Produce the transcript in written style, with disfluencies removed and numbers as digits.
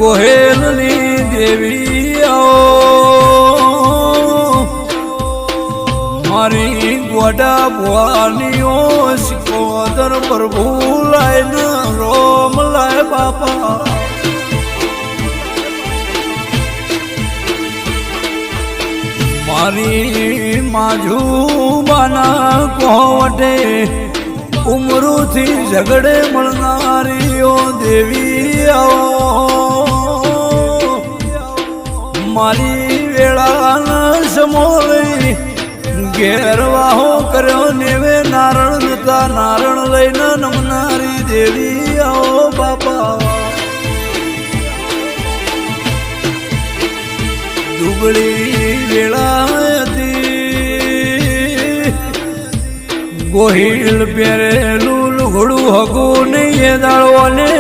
ગોહેલની દેવી મારી ગોડા ભવાનીઓ સિકોદર પ્રભુ લાય રોમ લાય બાપા મારી માજુબાના કોવટે ઉમરુથી ઝઘડે મળનારીઓ દેવી મારી વેળાના સમોળી ઘેરવાહો કર્યો નેવે નારણ નતા નારણ લઈને નમનારી દેવી આવો બાપા દુબળી વેળા હતી ગોહિલ પહેરેલું લુગડું હગું નહીં એ દાળવાને